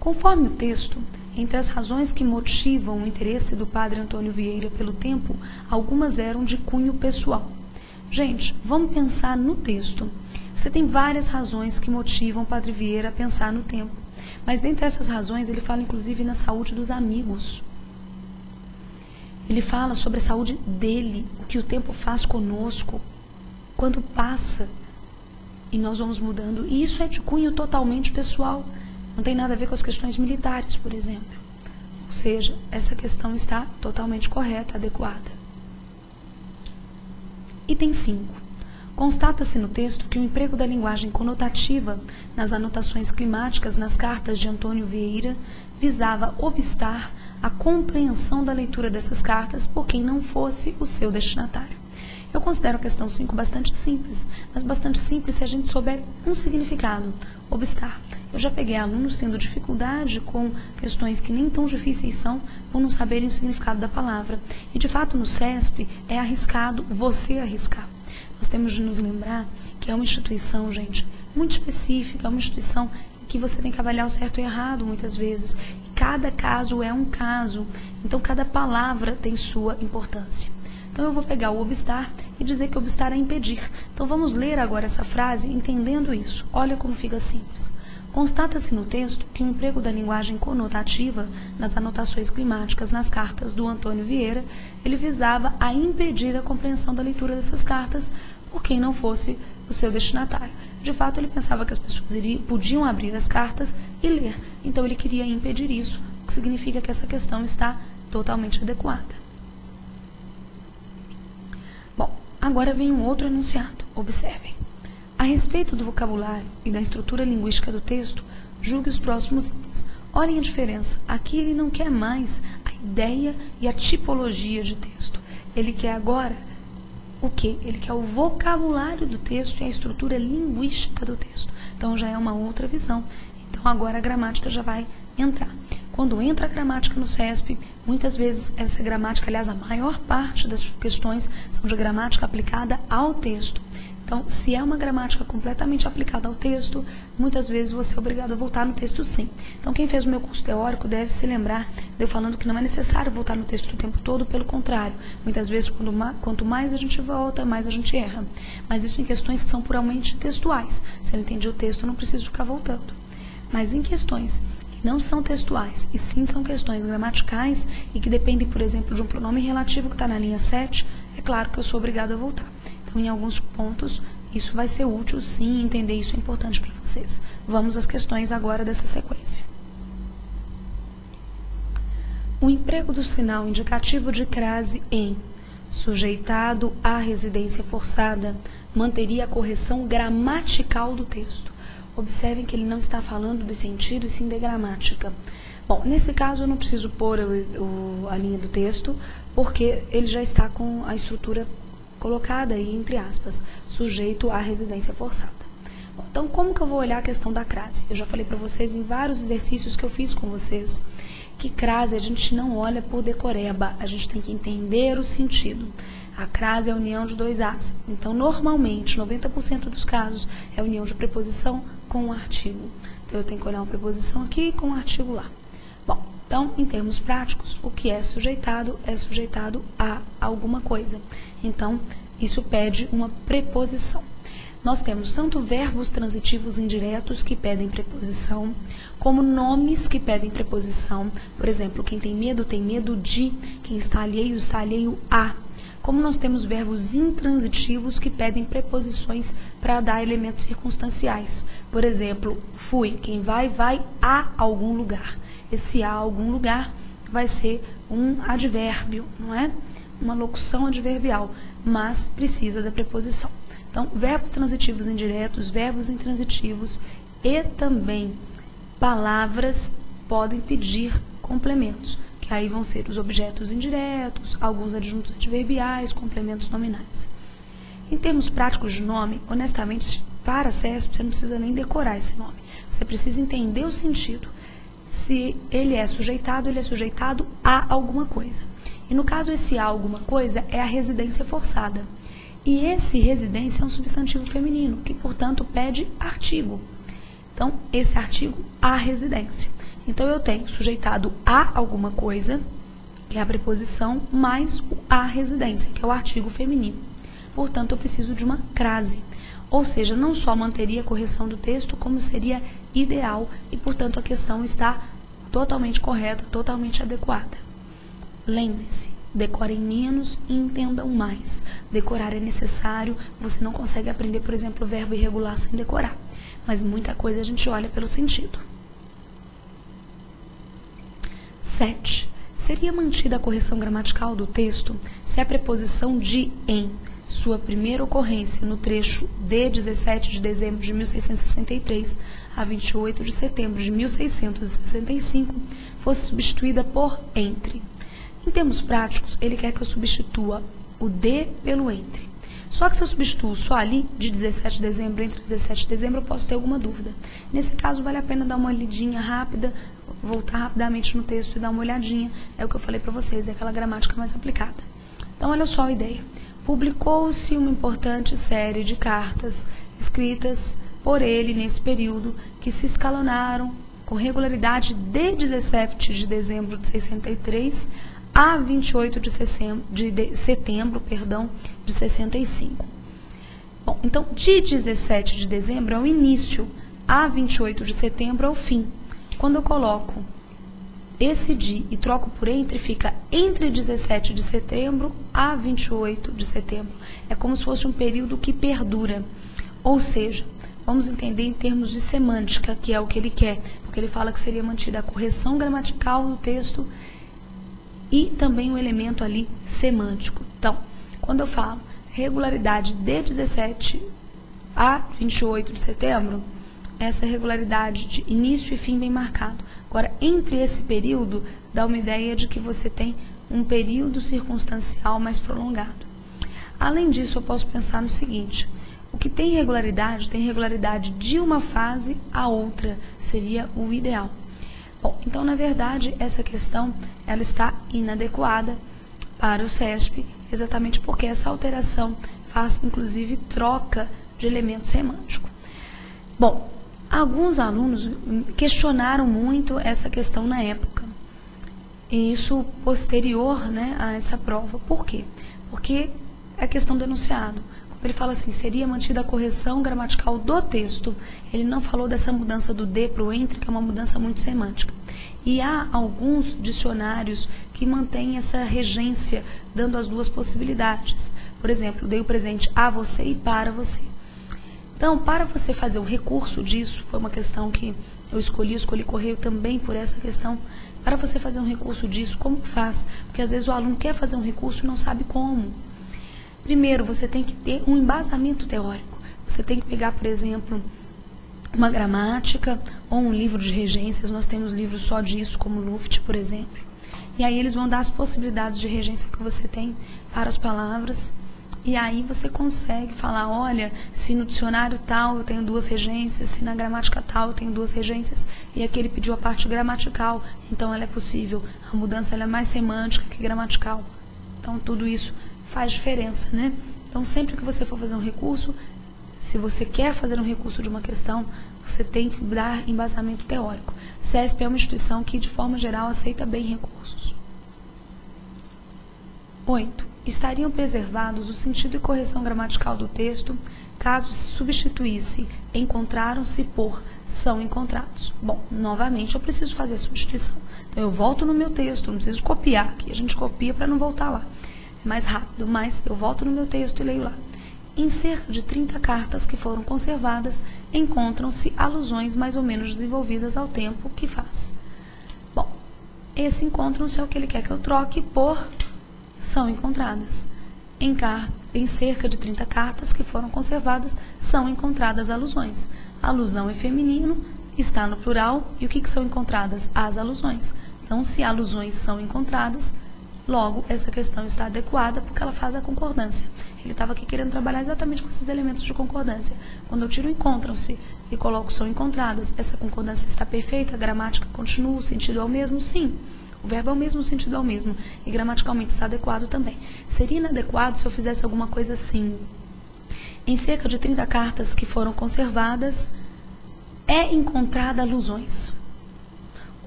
Conforme o texto, entre as razões que motivam o interesse do padre Antônio Vieira pelo tempo, algumas eram de cunho pessoal. Gente, vamos pensar no texto. Você tem várias razões que motivam o padre Vieira a pensar no tempo. Mas dentre essas razões, ele fala inclusive na saúde dos amigos. Ele fala sobre a saúde dele, o que o tempo faz conosco, quando passa e nós vamos mudando. E isso é de cunho totalmente pessoal. Não tem nada a ver com as questões militares, por exemplo. Ou seja, essa questão está totalmente correta, adequada. Item 5. Constata-se no texto que o emprego da linguagem conotativa nas anotações climáticas nas cartas de Antônio Vieira visava obstar a compreensão da leitura dessas cartas por quem não fosse o seu destinatário. Eu considero a questão 5 bastante simples, mas bastante simples se a gente souber um significado, obstar. Eu já peguei alunos tendo dificuldade com questões que nem tão difíceis são, por não saberem o significado da palavra. E, de fato, no CESP é arriscado você arriscar. Nós temos de nos lembrar que é uma instituição, gente, muito específica, é uma instituição que você tem que avaliar o certo e o errado, muitas vezes. E cada caso é um caso, então cada palavra tem sua importância. Então eu vou pegar o obstar e dizer que obstar é impedir. Então vamos ler agora essa frase entendendo isso. Olha como fica simples. Constata-se no texto que o emprego da linguagem conotativa nas anotações climáticas nas cartas do Antônio Vieira, ele visava a impedir a compreensão da leitura dessas cartas por quem não fosse o seu destinatário. De fato, ele pensava que as pessoas podiam abrir as cartas e ler. Então ele queria impedir isso, o que significa que essa questão está totalmente adequada. Bom, agora vem um outro enunciado. Observem. A respeito do vocabulário e da estrutura linguística do texto, julgue os próximos itens. Olhem a diferença. Aqui ele não quer mais a ideia e a tipologia de texto. Ele quer agora o quê? Ele quer o vocabulário do texto e a estrutura linguística do texto. Então já é uma outra visão. Então agora a gramática já vai entrar. Quando entra a gramática no CESP, muitas vezes essa gramática, aliás, a maior parte das questões são de gramática aplicada ao texto. Então, se é uma gramática completamente aplicada ao texto, muitas vezes você é obrigado a voltar no texto sim. Então, quem fez o meu curso teórico deve se lembrar de eu falando que não é necessário voltar no texto o tempo todo, pelo contrário. Muitas vezes, quanto mais a gente volta, mais a gente erra. Mas isso em questões que são puramente textuais. Se eu entendi o texto, eu não preciso ficar voltando. Mas em questões que não são textuais, e sim são questões gramaticais, e que dependem, por exemplo, de um pronome relativo que está na linha 7, é claro que eu sou obrigado a voltar. Então, em alguns pontos, isso vai ser útil, sim, entender isso é importante para vocês. Vamos às questões agora dessa sequência. O emprego do sinal indicativo de crase em sujeitado à residência forçada manteria a correção gramatical do texto. Observem que ele não está falando de sentido e sim de gramática. Bom, nesse caso eu não preciso pôr a linha do texto, porque ele já está com a estrutura colocada aí, entre aspas, sujeito à residência forçada. Bom, então, como que eu vou olhar a questão da crase? Eu já falei para vocês em vários exercícios que eu fiz com vocês, que crase a gente não olha por decoreba, a gente tem que entender o sentido. A crase é a união de dois As. Então, normalmente, 90% dos casos, é a união de preposição com um artigo. Então, eu tenho que olhar uma preposição aqui e com um artigo lá. Bom, então, em termos práticos, o que é sujeitado a alguma coisa. Então, isso pede uma preposição. Nós temos tanto verbos transitivos indiretos que pedem preposição, como nomes que pedem preposição. Por exemplo, quem tem medo de, quem está alheio a. Como nós temos verbos intransitivos que pedem preposições para dar elementos circunstanciais. Por exemplo, fui, quem vai a algum lugar. Esse a algum lugar vai ser um advérbio, não é? Uma locução adverbial, mas precisa da preposição. Então, verbos transitivos indiretos, verbos intransitivos e também palavras podem pedir complementos, que aí vão ser os objetos indiretos, alguns adjuntos adverbiais, complementos nominais. Em termos práticos de nome, honestamente, para CESP, você não precisa nem decorar esse nome. Você precisa entender o sentido. Se ele é sujeitado a alguma coisa. E no caso, esse a alguma coisa é a residência forçada. E esse residência é um substantivo feminino, que, portanto, pede artigo. Então, esse artigo, a residência. Então, eu tenho sujeitado a alguma coisa, que é a preposição, mais o a residência, que é o artigo feminino. Portanto, eu preciso de uma crase. Ou seja, não só manteria a correção do texto, como seria ideal e, portanto, a questão está totalmente correta, totalmente adequada. Lembre-se, decorem menos e entendam mais. Decorar é necessário, você não consegue aprender, por exemplo, o verbo irregular sem decorar. Mas muita coisa a gente olha pelo sentido. 7. Seria mantida a correção gramatical do texto se a preposição de em sua primeira ocorrência no trecho de 17 de dezembro de 1663 a 28 de setembro de 1665 fosse substituída por entre. Em termos práticos, ele quer que eu substitua o de pelo entre. Só que se eu substituo só ali, de 17 de dezembro, entre 17 de dezembro, eu posso ter alguma dúvida. Nesse caso, vale a pena dar uma lidinha rápida, voltar rapidamente no texto e dar uma olhadinha. É o que eu falei para vocês, é aquela gramática mais aplicada. Então, olha só a ideia. Publicou-se uma importante série de cartas escritas por ele nesse período que se escalonaram com regularidade de 17 de dezembro de 63 a 28 de setembro de 65. Bom, então, de 17 de dezembro é o início, a 28 de setembro é o fim. Quando eu coloco esse de e troco por entre, fica entre 17 de setembro a 28 de setembro. É como se fosse um período que perdura. Ou seja, vamos entender em termos de semântica, que é o que ele quer, porque ele fala que seria mantida a correção gramatical do texto e também um elemento ali semântico. Então, quando eu falo regularidade de 17 a 28 de setembro, essa regularidade de início e fim bem marcado. Agora, entre esse período, dá uma ideia de que você tem um período circunstancial mais prolongado. Além disso, eu posso pensar no seguinte: o que tem regularidade de uma fase a outra, seria o ideal. Bom, então, na verdade, essa questão ela está inadequada para o CESP, exatamente porque essa alteração faz, inclusive, troca de elemento semântico. Bom, alguns alunos questionaram muito essa questão na época, e isso posterior, né, a essa prova. Por quê? Porque é a questão do enunciado. Quando ele fala assim, seria mantida a correção gramatical do texto, ele não falou dessa mudança do de para o entre, que é uma mudança muito semântica. E há alguns dicionários que mantêm essa regência, dando as duas possibilidades. Por exemplo, dei o presente a você e para você. Então, para você fazer um recurso disso, foi uma questão que eu escolhi Correio também por essa questão. Para você fazer um recurso disso, como faz? Porque às vezes o aluno quer fazer um recurso e não sabe como. Primeiro, você tem que ter um embasamento teórico. Você tem que pegar, por exemplo, uma gramática ou um livro de regências. Nós temos livros só disso, como Luft, por exemplo. E aí eles vão dar as possibilidades de regência que você tem para as palavras. E aí você consegue falar, olha, se no dicionário tal eu tenho duas regências, se na gramática tal eu tenho duas regências, e aqui ele pediu a parte gramatical, então ela é possível. A mudança ela é mais semântica que gramatical. Então tudo isso faz diferença, né? Então sempre que você for fazer um recurso, se você quer fazer um recurso de uma questão, você tem que dar embasamento teórico. CESP é uma instituição que, de forma geral, aceita bem recursos. 8. Estariam preservados o sentido e correção gramatical do texto, caso se substituísse encontraram-se por são encontrados. Bom, novamente eu preciso fazer a substituição. Então eu volto no meu texto, não preciso copiar, aqui a gente copia para não voltar lá. É mais rápido, mas eu volto no meu texto e leio lá. Em cerca de 30 cartas que foram conservadas, encontram-se alusões mais ou menos desenvolvidas ao tempo que faz. Bom, esse encontram-se é o que ele quer que eu troque por são encontradas. Em cerca de 30 cartas que foram conservadas, são encontradas alusões. A alusão é feminino, está no plural, e o que são encontradas? As alusões. Então, se alusões são encontradas, logo, essa questão está adequada porque ela faz a concordância. Ele estava aqui querendo trabalhar exatamente com esses elementos de concordância. Quando eu tiro encontram-se e coloco são encontradas, essa concordância está perfeita, a gramática continua, o sentido é o mesmo? Sim. O verbo é o mesmo, o sentido é o mesmo. E gramaticalmente está adequado também. Seria inadequado se eu fizesse alguma coisa assim. Em cerca de 30 cartas que foram conservadas, é encontrada alusões.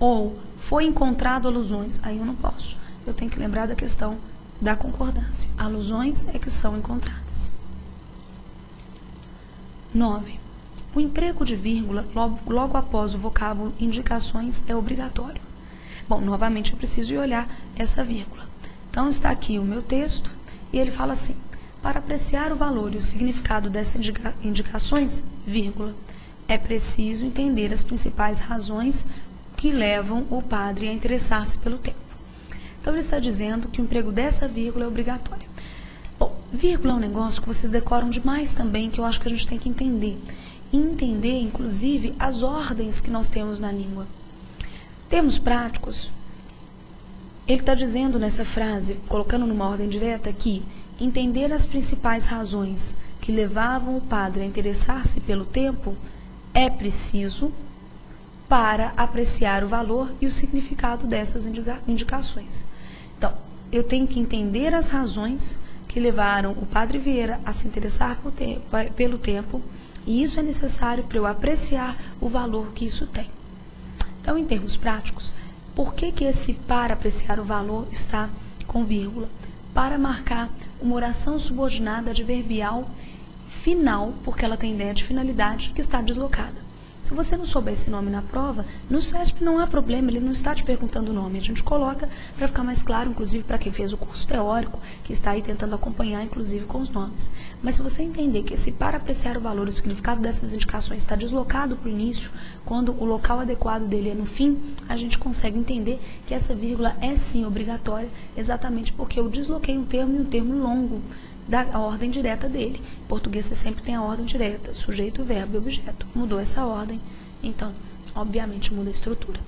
ou foi encontrado alusões, aí eu não posso. Eu tenho que lembrar da questão da concordância. Alusões é que são encontradas. 9. O emprego de vírgula logo após o vocábulo indicações é obrigatório. Bom, novamente eu preciso ir olhar essa vírgula. Então está aqui o meu texto e ele fala assim: para apreciar o valor e o significado dessas indicações, vírgula, é preciso entender as principais razões que levam o padre a interessar-se pelo tempo. Então ele está dizendo que o emprego dessa vírgula é obrigatório. Bom, vírgula é um negócio que vocês decoram demais também, que eu acho que a gente tem que entender. E entender, inclusive, as ordens que nós temos na língua. Termos práticos, ele está dizendo nessa frase, colocando numa ordem direta, que entender as principais razões que levavam o padre a interessar-se pelo tempo é preciso para apreciar o valor e o significado dessas indicações. Então, eu tenho que entender as razões que levaram o padre Vieira a se interessar pelo tempo, e isso é necessário para eu apreciar o valor que isso tem. Então, em termos práticos, por que esse para apreciar o valor está com vírgula? Para marcar uma oração subordinada adverbial final, porque ela tem ideia de finalidade, que está deslocada. Se você não souber esse nome na prova, no CESP não há problema, ele não está te perguntando o nome. A gente coloca para ficar mais claro, inclusive para quem fez o curso teórico, que está aí tentando acompanhar, inclusive, com os nomes. Mas se você entender que esse para apreciar o valor e o significado dessas indicações está deslocado para o início, quando o local adequado dele é no fim, a gente consegue entender que essa vírgula é sim obrigatória, exatamente porque eu desloquei um termo e um termo longo da ordem direta dele. Em português você sempre tem a ordem direta, sujeito, verbo e objeto. Mudou essa ordem, então, obviamente, muda a estrutura.